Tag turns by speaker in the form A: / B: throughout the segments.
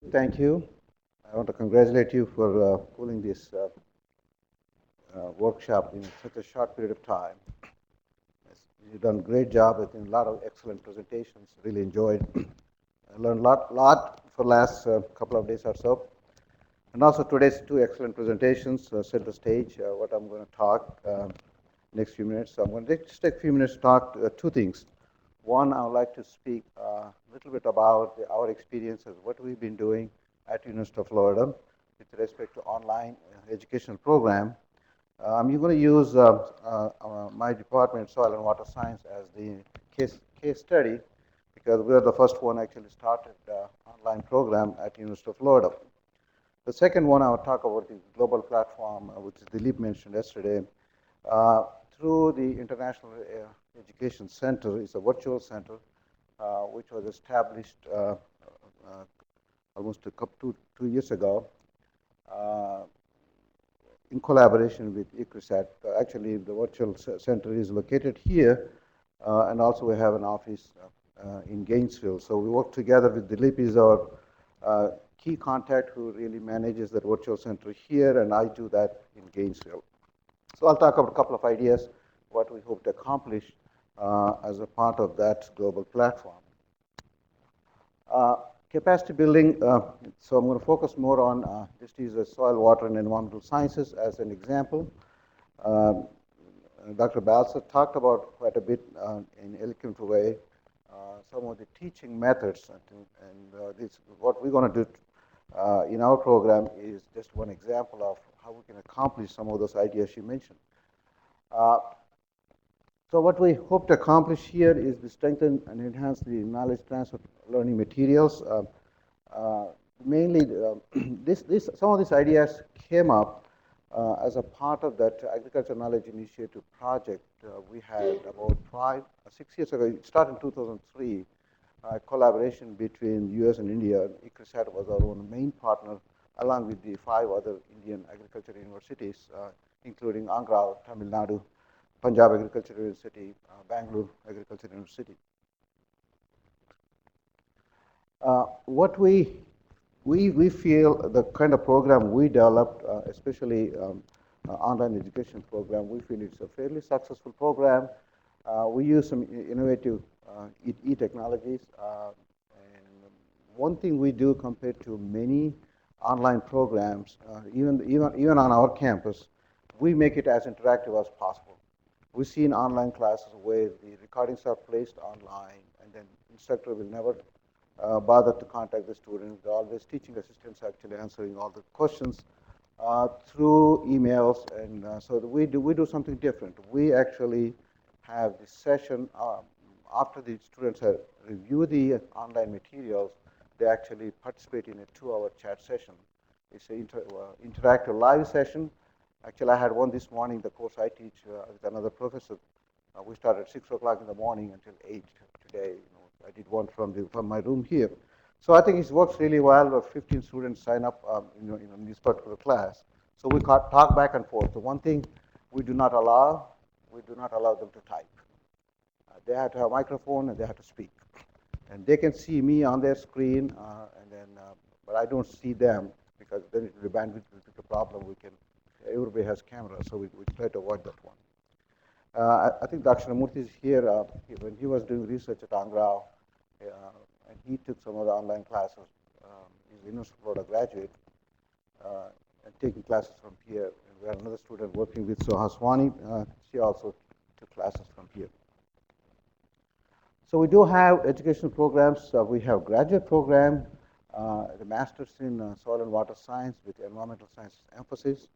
A: Thank you. I want to congratulate you for pulling this workshop in such a short period of time. Yes, you've done a great job with a lot of excellent presentations. Really enjoyed. I learned a lot for the last couple of days or so. And also today's two excellent presentations set the stage, what I'm going to talk next few minutes. So I'm going to just take a few minutes to talk two things. One, I would like to speak a little bit about our experiences, what we've been doing at University of Florida with respect to online educational program. I'm going to use my department, Soil and Water Science, as the case study because we are the first one actually started online program at University of Florida. The second one I will talk about is global platform, which Dilip mentioned yesterday. Uh, Through the International Education Center, it's a virtual center, which was established almost a couple, 2 years ago. Uh, in collaboration with ICRISAT. Actually, the virtual center is located here, and also we have an office in Gainesville. So we work together with Dilip, is our key contact who really manages the virtual center here, and I do that in Gainesville. So I'll talk about a couple of ideas, what we hope to accomplish as a part of that global platform. Uh, Capacity building, so I'm going to focus more on just use soil, water, and environmental sciences as an example. Um, Dr. Balsa talked about quite a bit in eloquent way some of the teaching methods, and this what we're going to do in our program is just one example of how we can accomplish some of those ideas you mentioned. Uh, so what we hope to accomplish here is to strengthen and enhance the knowledge transfer learning materials. Uh, Mainly, some of these ideas came up as a part of that Agriculture Knowledge Initiative project we had about 6 years ago. It started in 2003. Collaboration between U.S. and India. ICRISAT was our own main partner, along with the 5 other Indian agriculture universities, including Andhra, Tamil Nadu, Punjab Agriculture University, Bangalore Agriculture University. What we feel the kind of program we developed, especially online education program, we feel it's a fairly successful program. We use some innovative e-technologies. And one thing we do compared to many online programs, even on our campus, we make it as interactive as possible. We've seen online classes where the recordings are placed online, and then instructor will never bother to contact the students. They're always teaching assistants actually answering all the questions through emails, and so we do something different. We actually have this session after the students have reviewed the online materials. They actually participate in a 2-hour chat session. It's an interactive live session. Actually, I had one this morning. The course I teach with another professor. We started at 6 o'clock in the morning until 8 today. I did one from my room here. So I think it works really well. Where 15 students sign up, in this particular class. So we talk back and forth. The one thing we do not allow them to type. They have to have a microphone and they have to speak, and they can see me on their screen, but I don't see them because then the bandwidth will be a problem. Everybody has cameras, so we try to avoid that one. I think Dr. Murthy is here. When he was doing research at Andhra, and he took some of the online classes. He's a University of Florida graduate and taking classes from here. And we have another student working with Sohaswani. She also took classes from here. So we do have educational programs. We have graduate program, the Masters in Soil and Water Science with environmental sciences emphasis.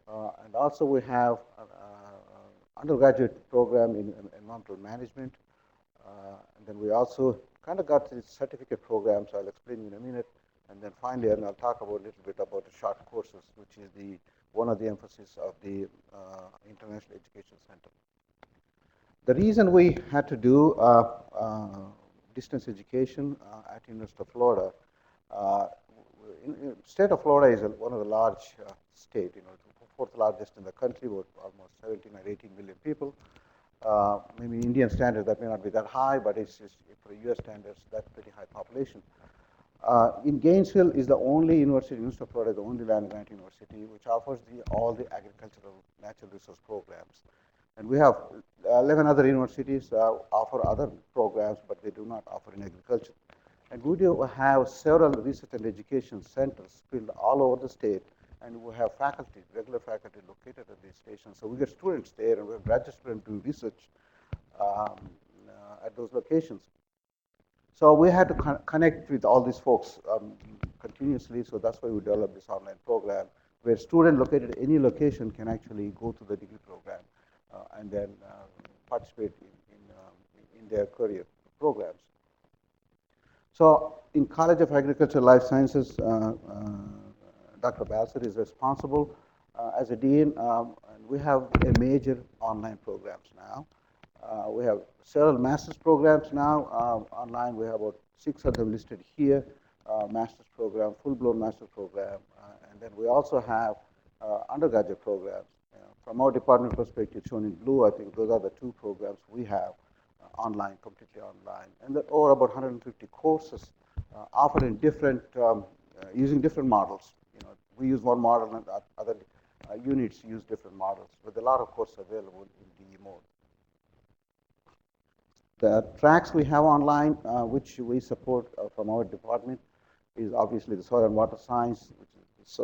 A: And also we have undergraduate program in environmental management. And then we also kind of got these certificate programs. I'll explain in a minute. And then finally, and I'll talk about a little bit about the short courses, which is one of the emphasis of the International Education Center. The reason we had to do distance education at University of Florida, state of Florida is one of the large state, fourth largest in the country, with almost 17 or 18 million people. Maybe Indian standards that may not be that high, but it's just for U.S. standards that's pretty high population. In Gainesville is the only university in Eastern Florida, the only land grant university, which offers all the agricultural natural resource programs. And we have 11 other universities offer other programs, but they do not offer in agriculture. And we do have several research and education centers spread all over the state, and we have faculty, regular faculty located at these stations. So we get students there, and we have graduate students doing research um, at those locations. So we had to connect with all these folks continuously, so that's why we developed this online program, where student located any location can actually go to the degree program and then participate in their career programs. So in College of Agriculture Life Sciences, Dr. Balser is responsible as a dean, and we have a major online programs now. We have several master's programs now online. We have about 6 of them listed here. Master's program, full-blown master's program, and then we also have undergraduate programs. From our department perspective, shown in blue, I think those are the 2 programs we have online, completely online, and there are about 150 courses offered in different, using different models. We use one model, and other units use different models, with a lot of courses available in DE mode. The tracks we have online, which we support from our department, is obviously the soil and water science, which is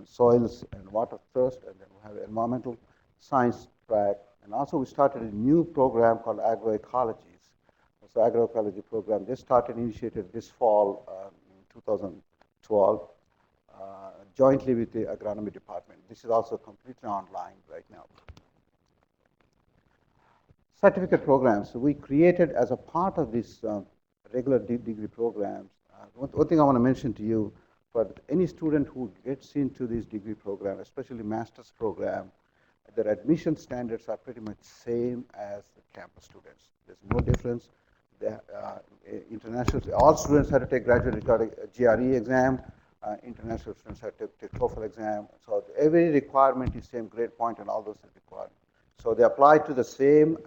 A: soils and water first, and then we have environmental science track. And also we started a new program called agroecologies. So agroecology program just started, initiated this fall in 2012, jointly with the agronomy department. This is also completely online right now. Certificate programs. So we created as a part of this regular degree programs. One thing I want to mention to you, for any student who gets into this degree program, especially master's program, their admission standards are pretty much same as the campus students. There's no difference. International, all students have to take graduate GRE exam. International students have to take TOEFL exam. So every requirement is same, grade point and all those requirements. So they apply to the same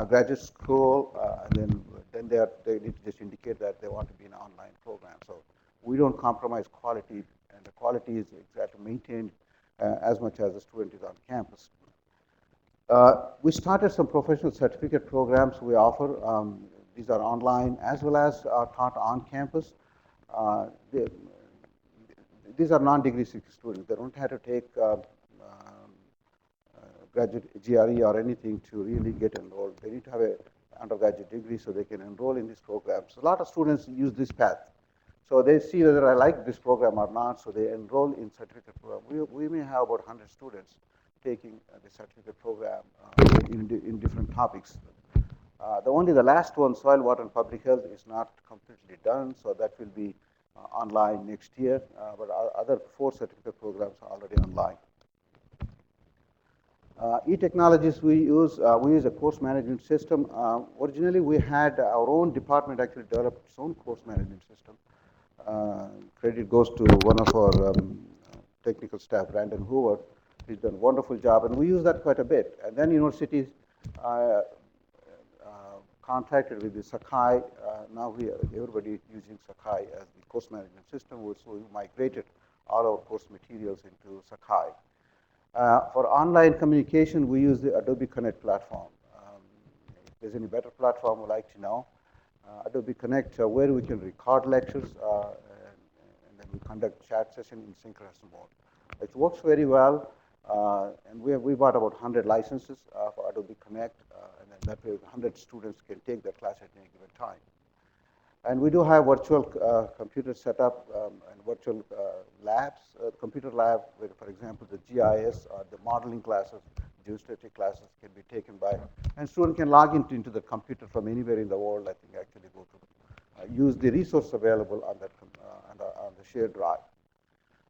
A: graduate school, and then they need to just indicate that they want to be in an online program. So we don't compromise quality, and the quality is exactly maintained as much as the student is on campus. We started some professional certificate programs we offer. These are online as well as taught on campus. These are non-degree students. They don't have to take graduate GRE or anything to really get enrolled. They need to have an undergraduate degree so they can enroll in these programs. A lot of students use this path. So they see whether I like this program or not, so they enroll in certificate program. We may have about 100 students taking the certificate program in different topics. The last one, soil, water, and public health, is not completely done, so that will be online next year. But our other 4 certificate programs are already online. E-technologies we use a course management system. Originally, we had our own department actually develop its own course management system. Credit goes to one of our technical staff, Brandon Hoover. He's done a wonderful job, and we use that quite a bit. And then universities contracted with the Sakai. Now everybody is using Sakai as the course management system, so we migrated all our course materials into Sakai. For online communication, we use the Adobe Connect platform. If there's any better platform, we'd like to know. Adobe Connect, where we can record lectures, and then we conduct chat session in synchronous mode. It works very well, and we bought about 100 licenses for Adobe Connect, and then that way 100 students can take their class at any given time. And we do have virtual computer setup and virtual labs, computer lab, where, for example, the GIS or the modeling classes, geostatic classes can be taken by, and student can log into the computer from anywhere in the world. I think actually go to use the resource available on that on the shared drive.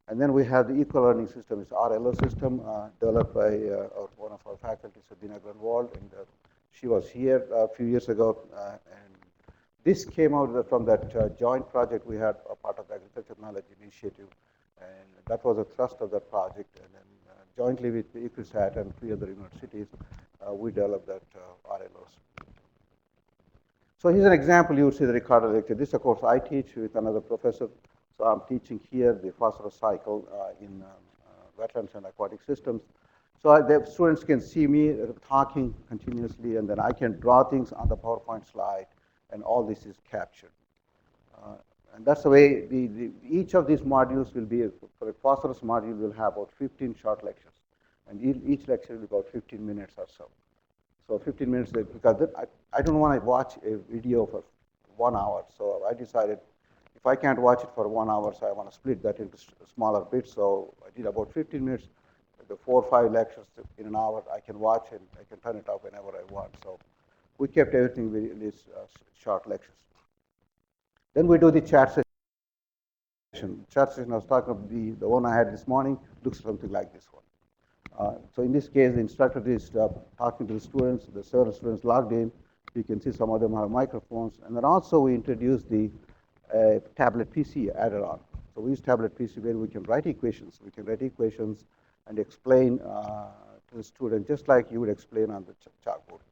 A: And then we have the equal learning system. It's RLO system developed by one of our faculty, Sabina Grunwald, and she was here a few years ago, and this came out from that joint project we had, a part of the Agriculture Knowledge Initiative, and that was a thrust of that project. And then jointly with the ICT and 3 other universities, we developed that RLOs. So here's an example. You would see the recorded lecture. This, of course, I teach with another professor. So I'm teaching here the phosphorus cycle in wetlands and aquatic systems. So the students can see me talking continuously, and then I can draw things on the PowerPoint slide, and all this is captured. Uh, and that's the way each of these modules will be, for a phosphorus module, will have about 15 short lectures. And each lecture will be about 15 minutes or so. So 15 minutes, because I don't want to watch a video for 1 hour. So I decided if I can't watch it for 1 hour, so I want to split that into smaller bits. So I did about 15 minutes, the 4 or 5 lectures in an hour. I can watch and I can turn it off whenever I want. So we kept everything in these short lectures. Then we do the chat session. Chat session I was talking about, the one I had this morning looks something like this one. So in this case, the instructor is talking to the students. The several students logged in. You can see some of them have microphones. And then also we introduced the tablet PC added on. So we use tablet PC where we can write equations. We can write equations and explain to the student just like you would explain on the chalkboard.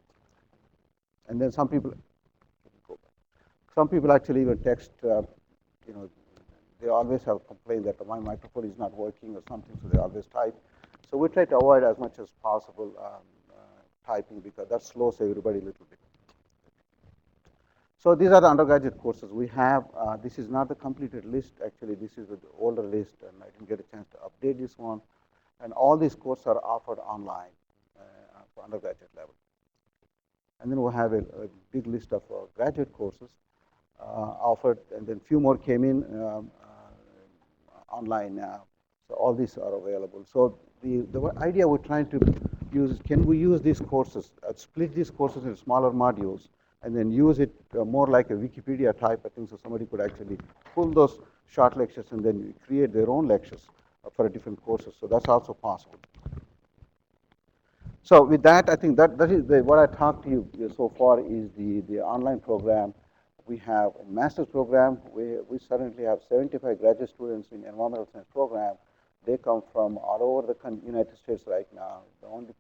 A: And then some people actually even text, you know, they always have complained that my microphone is not working or something, so they always type. So we try to avoid as much as possible typing, because that slows everybody a little bit. So these are the undergraduate courses we have. This is not the completed list. Actually, this is the older list, and I didn't get a chance to update this one. And all these courses are offered online for undergraduate level. And then we have a big list of graduate courses offered, and then few more came in online now. So all these are available. So the idea we're trying to use is, can we use these courses, split these courses into smaller modules, and then use it more like a Wikipedia type of thing, so somebody could actually pull those short lectures and then create their own lectures for different courses. So that's also possible. So with that, I think that is what I talked to you so far is the online program. We have a master's program. We currently have 75 graduate students in environmental science program. They come from all over the United States right now. The only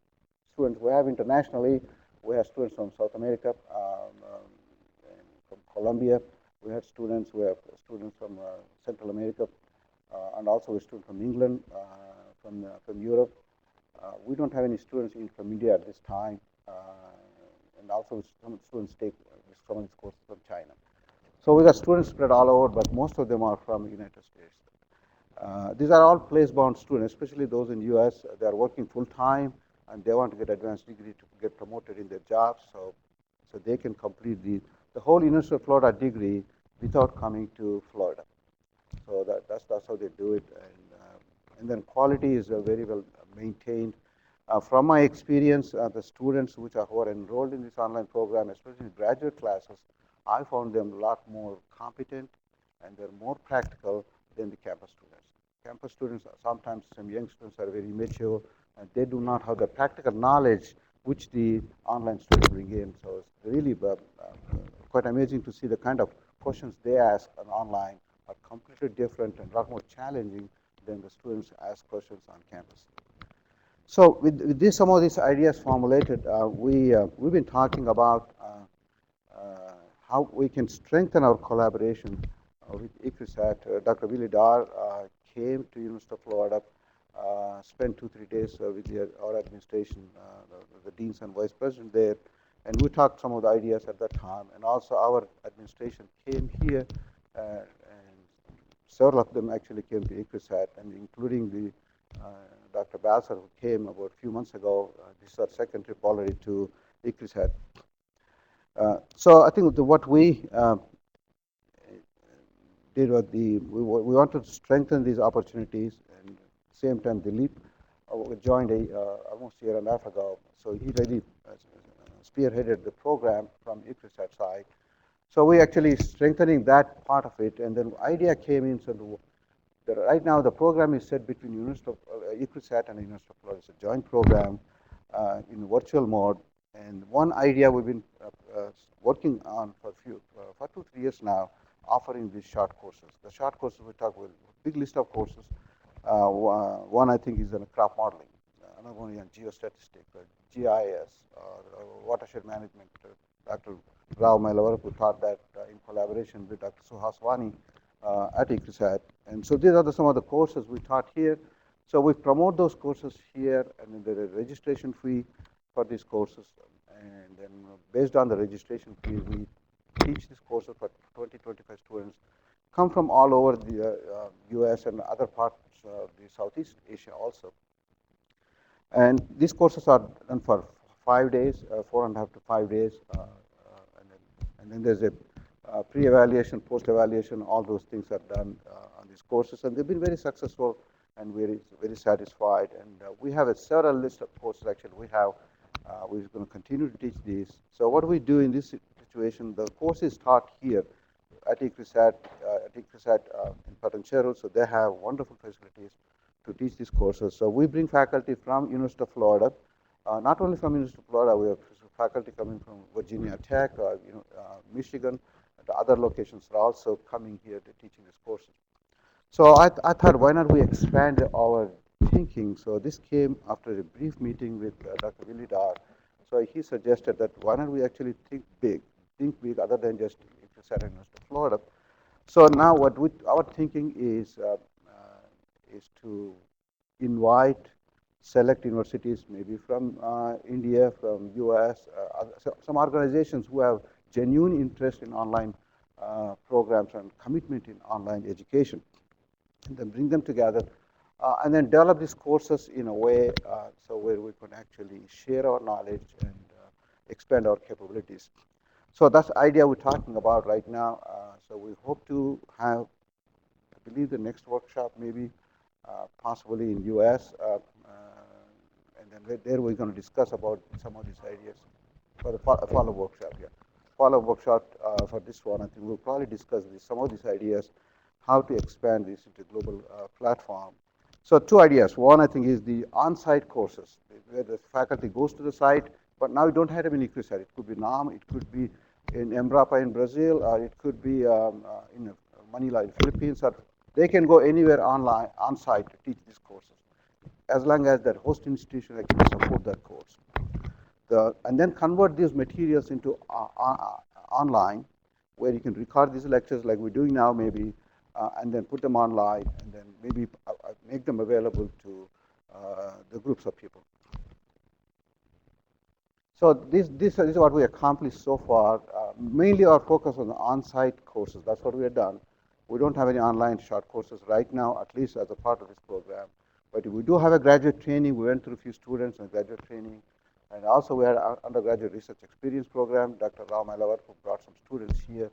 A: students we have internationally, we have students from South America, from Colombia. We have students from Central America, and also a student from England, from Europe. We don't have any students from India at this time, and also some students take some of these courses from China. So we got students spread all over, but most of them are from the United States. These are all place-bound students, especially those in the U.S. They are working full-time, and they want to get advanced degree to get promoted in their jobs, so they can complete the whole University of Florida degree without coming to Florida. So that's how they do it, and then quality is very well maintained. From my experience, the students who are enrolled in this online program, especially graduate classes, I found them a lot more competent, and they're more practical than the campus students. Campus students, sometimes some young students are very mature, and they do not have the practical knowledge which the online students bring in. So it's really quite amazing to see the kind of questions they ask online are completely different and a lot more challenging than the students ask questions on campus. So with this, some of these ideas formulated, we've been talking about how we can strengthen our collaboration with ICRISAT. Dr. Willie Dar came to University of Florida, spent 2-3 days with our administration, the deans and vice president there, and we talked some of the ideas at that time. And also our administration came here, and several of them actually came to ICRISAT, and including the Dr. Basser, who came about a few months ago. This is our second trip already to ICRISAT. So I think what we did was we wanted to strengthen these opportunities, and at the same time, Dilip joined almost a year and a half ago. So he really spearheaded the program from ICRISAT side. So we actually strengthening that part of it, and then the idea came in. So right now, the program is set between University of ICRISAT and University of Florida. It's a joint program in virtual mode. And one idea we've been working on for 2-3 years now, offering these short courses. The short courses we talk about, big list of courses. One I think is on crop modeling, another one on geostatistics, GIS, watershed management, Dr. Rao Mailavar, who taught that in collaboration with Dr. Suhaswani at ICSAT. And so these are some of the courses we taught here. So we promote those courses here, and then there is a registration fee for these courses. And then based on the registration fee, we teach these courses for 20, 25 students, come from all over the US and other parts of the Southeast Asia also. And these courses are done for 5 days, 4.5 to 5 days, and then there's a pre-evaluation, post-evaluation. All those things are done on these courses, and they've been very successful and very satisfied. And we have a several list of courses. Actually, we're going to continue to teach these. So what we do in this situation, the course is taught here at ICSAT in Patancheru, so they have wonderful facilities to teach these courses. So we bring faculty from University of Florida, not only from University of Florida, we have faculty coming from Virginia Tech, Michigan, and other locations are also coming here to teaching these courses. So I thought, why not we expand our thinking? So this came after a brief meeting with Dr. Willie Dar. So he suggested that why not we actually think big other than just ICSAT University of Florida. So now our thinking is to invite select universities, maybe from India, from US, some organizations who have genuine interest in online programs and commitment in online education, and then bring them together, and then develop these courses in a way so where we can actually share our knowledge and expand our capabilities. So that's the idea we're talking about right now. So we hope to have, I believe, the next workshop maybe possibly in US, and then there we're going to discuss about some of these ideas for the follow-up workshop. Yeah, follow-up workshop for this one. I think we'll probably discuss some of these ideas, how to expand this into global platform. So two ideas. One, I think, is the on-site courses, where the faculty goes to the site, but now you don't have them in ICSAT. It could be NAM, it could be in Embrapa in Brazil, or it could be in Manila in Philippines, or they can go anywhere online, on-site to teach these courses, as long as that host institution actually support that course. And then convert these materials into online, where you can record these lectures like we're doing now maybe, and then put them online, and then maybe make them available to the groups of people. So this is what we accomplished so far. Mainly our focus on the on-site courses. That's what we have done. We don't have any online short courses right now, at least as a part of this program. But we do have a graduate training. We went through a few students in graduate training. And also we had an undergraduate research experience program. Dr. Rao Mailavar, who brought some students here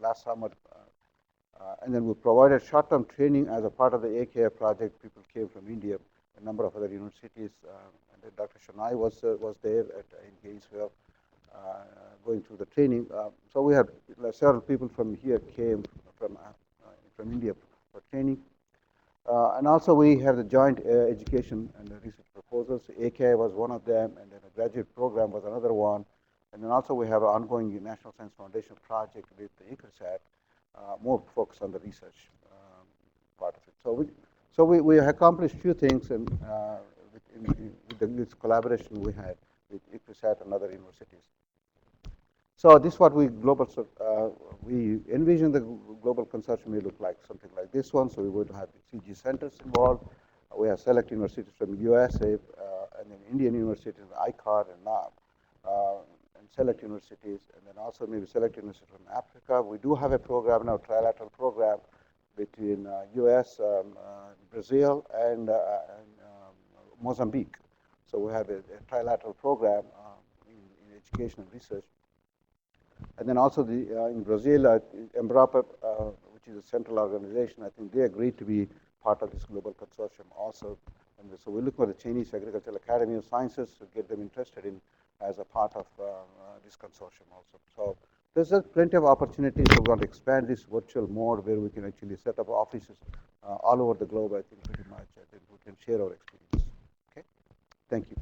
A: last summer. And then we provided short-term training as a part of the AKF project. People came from India, a number of other universities. And then Dr. Shanai was there in Gainesville going through the training. So we had several people from here came from India for training. And also we have the joint education and research proposals. AKI was one of them, and then a graduate program was another one. And then also we have an ongoing National Science Foundation project with the ICSAT, more focused on the research part of it. So we accomplished a few things and with this collaboration we had with ICSAT and other universities. So this is what we envision the global consortium may look like, something like this one. So we would have CG centers involved. We have select universities from USA, and then Indian universities, ICAR and NAM, and select universities, and then also maybe select universities from Africa. We do have a program now, trilateral program between US, Brazil, and Mozambique. So we have a trilateral program in education and research. And then also in Brazil, Embrapa, which is a central organization, I think they agreed to be part of this global consortium also. And so we look for the Chinese Agricultural Academy of Sciences to get them interested in as a part of this consortium also. So there's plenty of opportunities. We're going to expand this virtual mode where we can actually set up offices all over the globe, I think, pretty much. I think we can share our experience. Okay? Thank you.